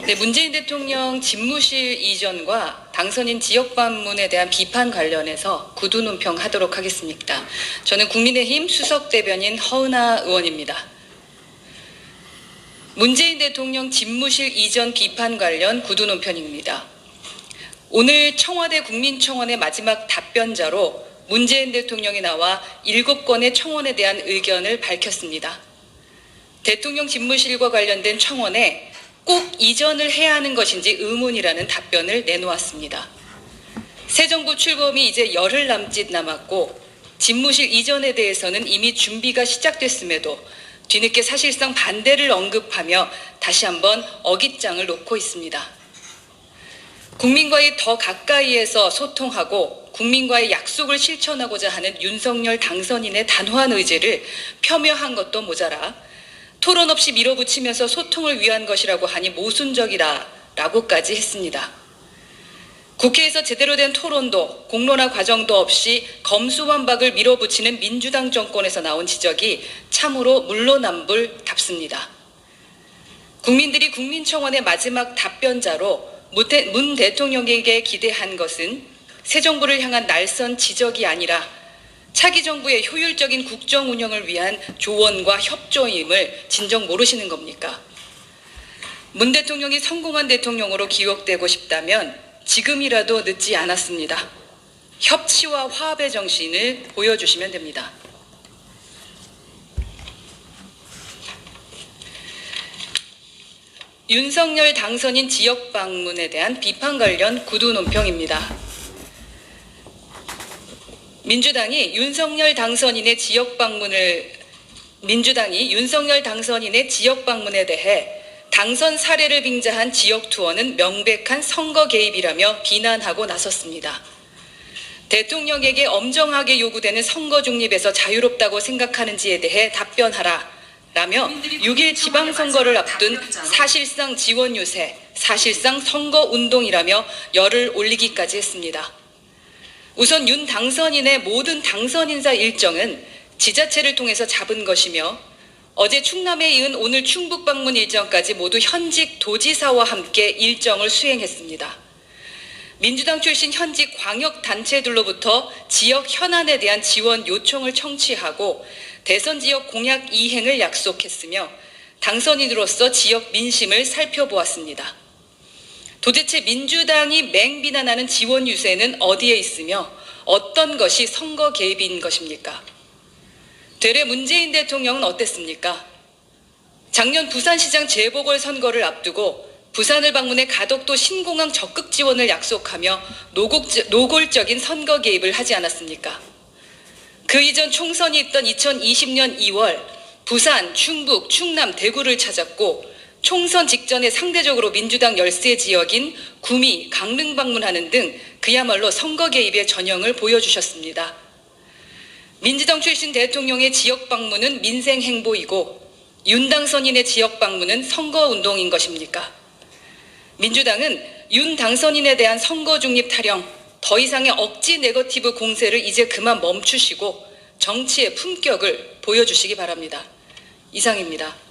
네, 문재인 대통령 집무실 이전과 당선인 지역 방문에 대한 비판 관련해서 구두 논평하도록 하겠습니다. 저는 국민의힘 수석 대변인 허은하 의원입니다. 문재인 대통령 집무실 이전 비판 관련 구두 논평입니다. 오늘 청와대 국민청원의 마지막 답변자로 문재인 대통령이 나와 7건의 청원에 대한 의견을 밝혔습니다. 대통령 집무실과 관련된 청원에 꼭 이전을 해야 하는 것인지 의문이라는 답변을 내놓았습니다. 새 정부 출범이 이제 열흘 남짓 남았고 집무실 이전에 대해서는 이미 준비가 시작됐음에도 뒤늦게 사실상 반대를 언급하며 다시 한번 어깃장을 놓고 있습니다. 국민과의 더 가까이에서 소통하고 국민과의 약속을 실천하고자 하는 윤석열 당선인의 단호한 의지를 폄훼한 것도 모자라 토론 없이 밀어붙이면서 소통을 위한 것이라고 하니 모순적이다라고까지 했습니다. 국회에서 제대로 된 토론도 공론화 과정도 없이 검수완박을 밀어붙이는 민주당 정권에서 나온 지적이 참으로 물러남불답습니다. 국민들이 국민청원의 마지막 답변자로 문 대통령에게 기대한 것은 새 정부를 향한 날선 지적이 아니라 차기 정부의 효율적인 국정 운영을 위한 조언과 협조임을 진정 모르시는 겁니까? 문 대통령이 성공한 대통령으로 기억되고 싶다면 지금이라도 늦지 않았습니다. 협치와 화합의 정신을 보여주시면 됩니다. 윤석열 당선인 지역 방문에 대한 비판 관련 구두 논평입니다. 민주당이 윤석열 당선인의 지역 방문에 대해 당선 사례를 빙자한 지역 투어는 명백한 선거 개입이라며 비난하고 나섰습니다. 대통령에게 엄정하게 요구되는 선거 중립에서 자유롭다고 생각하는지에 대해 답변하라 라며 6일 지방선거를 앞둔 사실상 지원 유세, 사실상 선거 운동이라며 열을 올리기까지 했습니다. 우선 윤 당선인의 모든 당선 인사 일정은 지자체를 통해서 잡은 것이며 어제 충남에 이은 오늘 충북 방문 일정까지 모두 현직 도지사와 함께 일정을 수행했습니다. 민주당 출신 현직 광역단체들로부터 지역 현안에 대한 지원 요청을 청취하고 대선 지역 공약 이행을 약속했으며 당선인으로서 지역 민심을 살펴보았습니다. 도대체 민주당이 맹비난하는 지원 유세는 어디에 있으며 어떤 것이 선거 개입인 것입니까? 되레 문재인 대통령은 어땠습니까? 작년 부산시장 재보궐선거를 앞두고 부산을 방문해 가덕도 신공항 적극 지원을 약속하며 노골적인 선거 개입을 하지 않았습니까? 그 이전 총선이 있던 2020년 2월 부산, 충북, 충남, 대구를 찾았고 총선 직전에 상대적으로 민주당 열세 지역인 구미, 강릉 방문하는 등 그야말로 선거 개입의 전형을 보여주셨습니다. 민주당 출신 대통령의 지역 방문은 민생 행보이고 윤 당선인의 지역 방문은 선거 운동인 것입니까? 민주당은 윤 당선인에 대한 선거 중립 타령, 더 이상의 억지 네거티브 공세를 이제 그만 멈추시고 정치의 품격을 보여주시기 바랍니다. 이상입니다.